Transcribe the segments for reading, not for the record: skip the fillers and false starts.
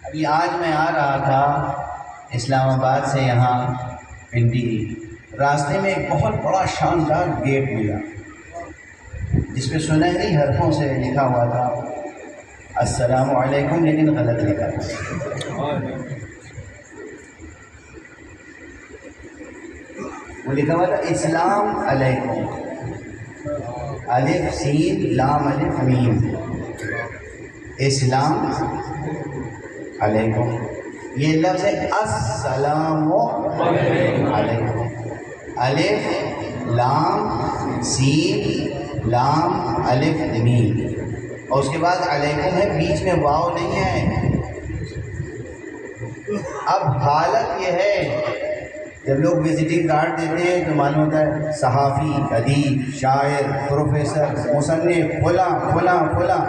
ابھی آج میں آ رہا تھا اسلام آباد سے یہاں پنڈی، راستے میں ایک بہت بڑا شاندار گیٹ ملا جس پہ سنہری حرفوں سے لکھا ہوا تھا السلام علیکم، لیکن غلط لکھا تھا۔ وہ لکھا ہوا تھا اسلام علیکم، الف سین لام الف میم، اسلام علیکم۔ یہ لفظ ہے السلام علیکم، الف لام سین لام الف میم، اور اس کے بعد علیکم ہے، بیچ میں واو نہیں ہے۔ اب حالت یہ ہے جب لوگ وزٹنگ کارڈ دیتے ہیں تو معلوم ہوتا ہے صحافی، ادیب، شاعر، پروفیسر، مصنف، فلاں فلاں فلاں،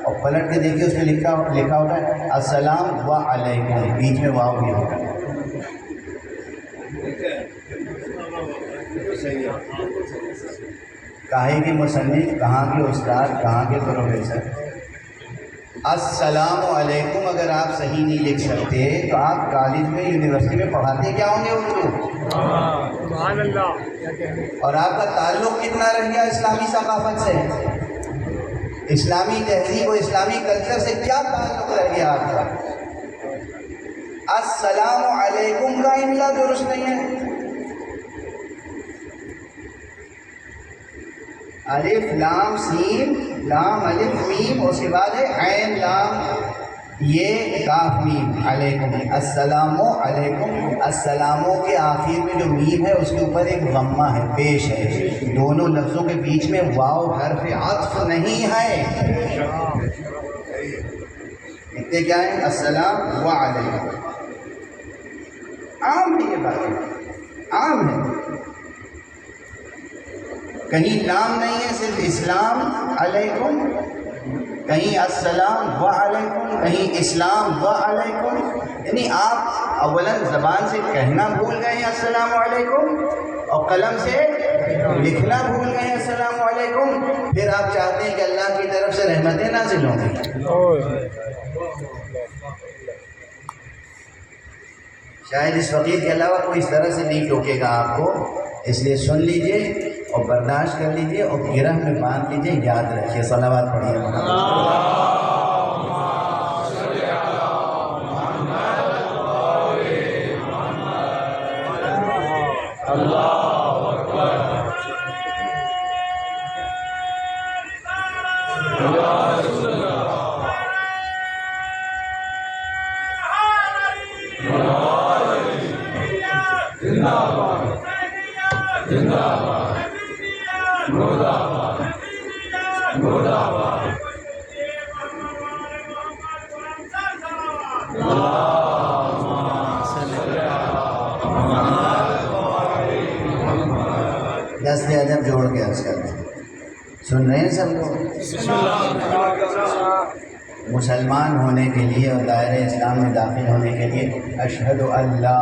اور پلٹ کے دیکھیے اس پہ لکھا ہوتا ہے السلام و علیکم، بیچ میں واو بھی ہوتا ہے۔ کہاں کے مصنف، کہاں کے استاد، کہاں کے پروفیسر۔ السلام علیکم اگر آپ صحیح نہیں لکھ سکتے تو آپ کالج میں، یونیورسٹی میں پڑھاتے کیا ہوں گے اردو؟ سبحان اللہ۔ اور آپ کا تعلق کتنا رہ گیا اسلامی ثقافت سے، اسلامی تہذیب و اسلامی کلچر سے کیا تعلق رہ گیا آپ کا؟ السلام علیکم کا املا درست نہیں ہے، الف لام سین لام الف میم، اس کے بعد ہے عین لام یہ کاف میم، علیکم، السلام علیکم، السلاموں کے آخر میں جو میم ہے اس کے اوپر ایک ضمہ ہے، پیش ہے، دونوں لفظوں کے بیچ میں واو حرف عطف نہیں ہے۔ لکھتے کیا ہے؟ السلام و علیکم۔ عام ہے یہ بات، عام ہے، کہیں لام نہیں ہے، صرف اسلام علیکم، کہیں السلام و علیکم، کہیں اسلام و علیکم۔ یعنی آپ اولاً زبان سے کہنا بھول گئے ہیں السلام علیکم، اور قلم سے لکھنا بھول گئے ہیں السلام علیکم، پھر آپ چاہتے ہیں کہ اللہ کی طرف سے رحمتیں نازل ہوں گی۔ شاید اس فقیر کے علاوہ کوئی اس طرح سے نہیں ٹوکے گا آپ کو، اس لیے سن لیجئے اور برداشت کر لیجئے اور گرہ میں باندھ لیجئے، یاد رکھیے۔ صلوات پڑھیے۔ دست ادب جوڑ کے عرض کر دیں، سن رہے ہیں سب لوگ؟ مسلمان ہونے کے لیے اور دائرہ اسلام میں داخل ہونے کے لیے اشہد ان لا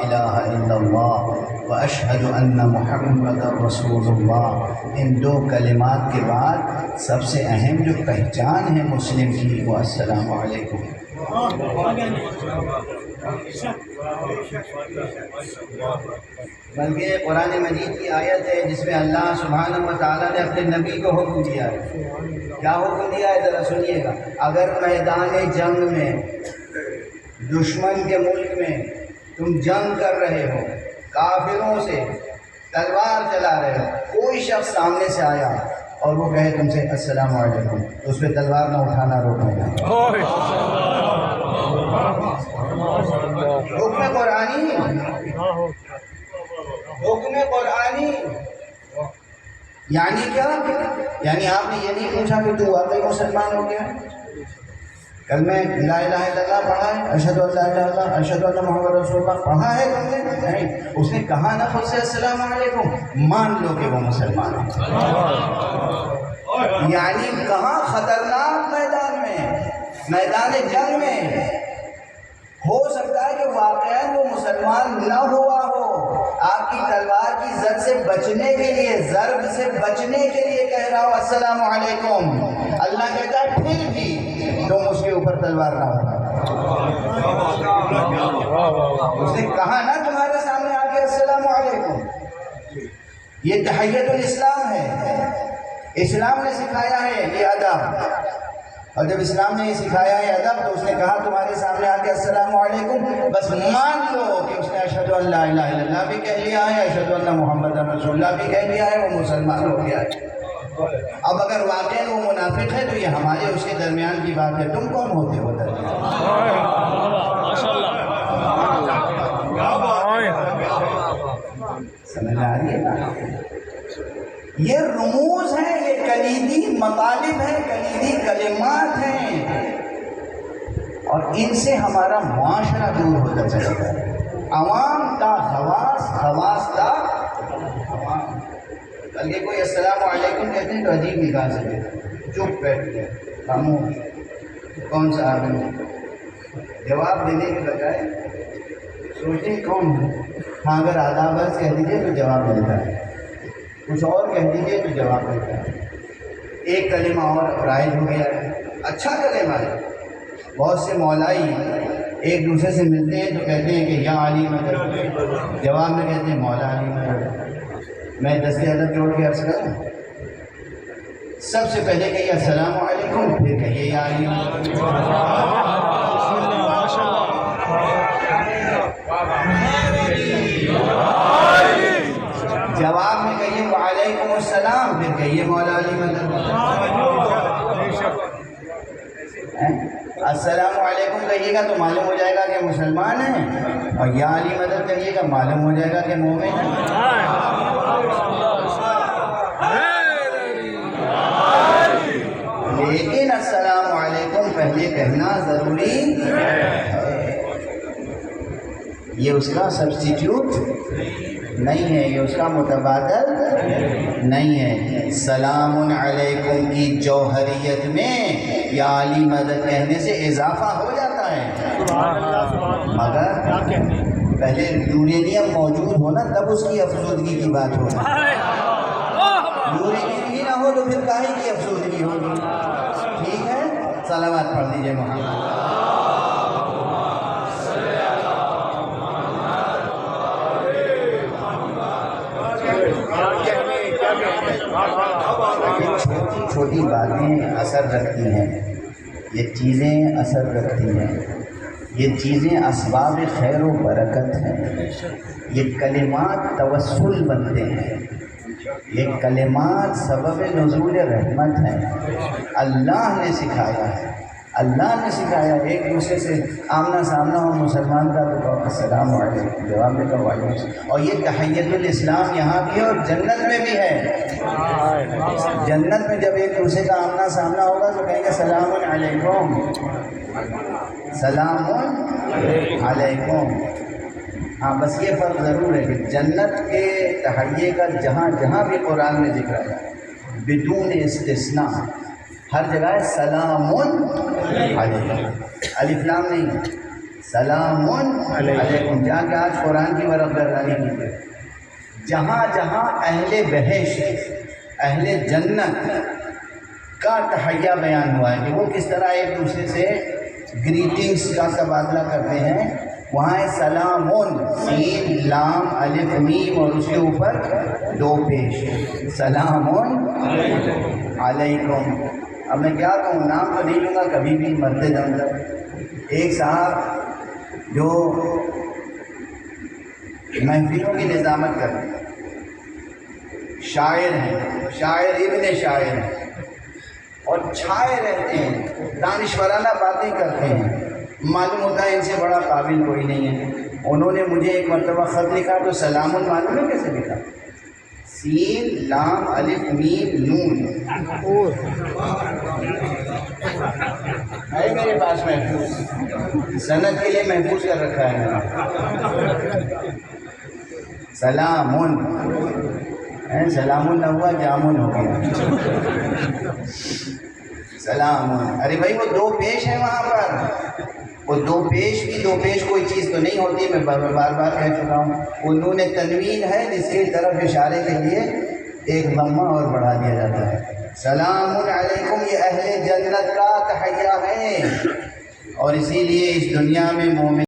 الہ الا اللہ و اشہد ان محمد رسول اللہ، ان دو کلمات کے بعد سب سے اہم جو پہچان ہے مسلم کی وہ السلام علیکم۔ بلکہ قرآن مجید کی آیت ہے جس میں اللہ سبحانہ و تعالیٰ نے اپنے نبی کو حکم دیا ہے۔ کیا حکم دیا ہے ذرا سنیے گا۔ اگر میدان جنگ میں دشمن کے ملک میں تم جنگ کر رہے ہو، کافروں سے تلوار چلا رہے ہو، کوئی شخص سامنے سے آیا اور وہ کہے تم سے السلام علیکم، تو اس پہ تلوار نہ اٹھانا، روکنا۔ حکم قرآنی، حکم قرآنی۔ یعنی کیا؟ یعنی آپ نے یہ نہیں پوچھا کہ تو واقعی مسلمان ہو گیا، کلمہ لا الہ الا اللہ پڑھا ہے، اشہد ان لا الہ الا اللہ، اشہد ان محمد رسول اللہ پڑھا ہے تم نے؟ نہیں، اس نے کہا نہ خود سے السلام علیکم، مان لو کہ وہ مسلمان ہے۔ یعنی کہاں؟ خطرناک میدان میں، میدان جنگ میں ہو سکتا ہے کہ واقعاً وہ مسلمان نہ ہوا ہو، آپ کی تلوار کی زد سے بچنے کے لیے، ضرب سے بچنے کے لیے کہہ رہا ہو السلام علیکم۔ اللہ کہتا ہے پھر بھی تم اس کے اوپر تلوار نہ اٹھاؤ۔ اس نے کہا نا تمہارے سامنے آ کے السلام علیکم. یہ تحیت الاسلام ہے. اسلام نے سکھایا ہے یہ ادب. اور جب اسلام نے یہ سکھایا ہے ادب تو اس نے کہا تمہارے سامنے آ کے السلام علیکم. بس مان لو کہ اس نے اشہد ان لا الہ الا اللہ بھی کہہ لیا ہے, اشہد ان محمد رسول اللہ بھی کہہ لیا ہے, وہ مسلمان ہو گیا ہے. اب اگر واقعی وہ منافق ہے تو یہ ہمارے اس کے درمیان کی بات ہے. تم کون ہوتے ہو سمجھ آ رہی ہے؟ یہ رموز ہیں, یہ کلیدی مطالب ہیں, کلیدی کلمات ہیں, اور ان سے ہمارا معاشرہ دور ہوتا چلا ہے. عوام کا خواص, خواص کا عوام. بلکہ کوئی السلام علیکم کہتے ہیں تو عجیب نگاہ سے دیکھتے, چپ بیٹھ گئے, خاموش, کون سا آدمی. جواب دینے کے بجائے سوچیں کون ہے. ہاں اگر آداب عرض کہہ دیجیے تو جواب ملتا ہے, کچھ اور کہہ دیجیے تو جواب ملتا ہے. ایک کلمہ اور رائج ہو گیا ہے, اچھا کلمہ ہے. بہت سے مولائی ایک دوسرے سے ملتے ہیں تو کہتے ہیں کہ یا علی مدد, جواب میں کہتے ہیں مولا علی مدد. میں دست ادب جوڑ کے عرض کروں, سب سے پہلے کہیے السلام علیکم, پھر کہیے یا علی مدد. جواب میں کہیے وعلیکم السلام, پھر کہیے مولا علی مدد. السلام علیکم کہیے گا تو معلوم ہو جائے گا کہ مسلمان ہیں, اور یا علی مدد کہیے گا معلوم ہو جائے گا کہ مومن ہیں. لیکن السلام علیکم پہلے کہنا ضروری ہے. یہ اس کا سبسٹیٹیوٹ نہیں ہے, یہ اس کا متبادل نہیں ہے. سلام علیکم کی جوہریت میں یا علی مدد کہنے سے اضافہ ہو جاتا ہے, مگر پہلے یورینیم موجود ہونا تب اس کی افسردگی کی بات ہوگی. یورینیم ہی نہ ہو تو پھر کاہے کی افسردگی ہوگی. ٹھیک ہے, صلوات پڑھ دیجیے محمد. چھوٹی چھوٹی باتیں اثر رکھتی ہیں, یہ چیزیں اثر رکھتی ہیں, یہ چیزیں اسباب خیر و برکت ہیں. یہ کلمات توسل بنتے ہیں, یہ کلمات سبب نزول رحمت ہیں. اللہ نے سکھایا ہے, اللہ نے سکھایا. ایک دوسرے سے آمنا سامنا ہو مسلمان کا تو کہو السلام علیکم, جواب میں کہو وعلیکم السلام. اور یہ تحیت الاسلام یہاں بھی ہے اور جنت میں بھی ہے. جنت میں جب ایک دوسرے کا آمنا سامنا ہوگا تو کہیں گے سلام علیکم, سلام علیکم. ہاں بس یہ فرق ضرور ہے کہ جنت کے تحیے کا جہاں جہاں بھی قرآن میں ذکر آیا بدون استثناء ہر جگہ ہے سلام علیکم, الف لام نہیں, سلام علیکم. جا کے آج قرآن کی ورق گردانی کیجیے, جہاں جہاں اہل بہشت اہل جنت کا تحیہ بیان ہوا ہے کہ وہ کس طرح ایک دوسرے سے گریٹنگس کا تبادلہ کرتے ہیں, وہاں ہے سلام, سین لام الف میم اور اس کے اوپر دو پیش, سلام علیکم. اب میں کیا کہوں, نام تو نہیں لوں گا کبھی بھی مرتے دم تک. ایک صاحب جو محفلوں کی نظامت کرتے ہیں, شاعر ہیں, شاعر ابن شاعر ہیں, اور چھائے رہتے ہیں, دانشورانہ باتیں کرتے ہیں. معلوم ہوتا ہے ان سے بڑا قابل کوئی نہیں ہے. انہوں نے مجھے ایک مرتبہ خط لکھا تو سلام معلوم ہے کیسے لکھا, سین لام الف میم نون ہے میرے پاس محفوظ, سند کے لیے محفوظ کر رکھا ہے میں نے. سلام سلام نہ ہوا جامن ہو گیا. سلام, ارے بھائی وہ دو پیش ہے وہاں پر, وہ دو پیش بھی دو پیش کوئی چیز تو نہیں ہوتی. میں بار بار کہہ چکا ہوں, وہ نون تنوین ہے جس کی طرف اشارے کے لیے ایک ضمہ اور بڑھا دیا جاتا ہے. سلام علیکم, یہ اہل جنت کا تحیہ ہے. اور اسی لیے اس دنیا میں مومن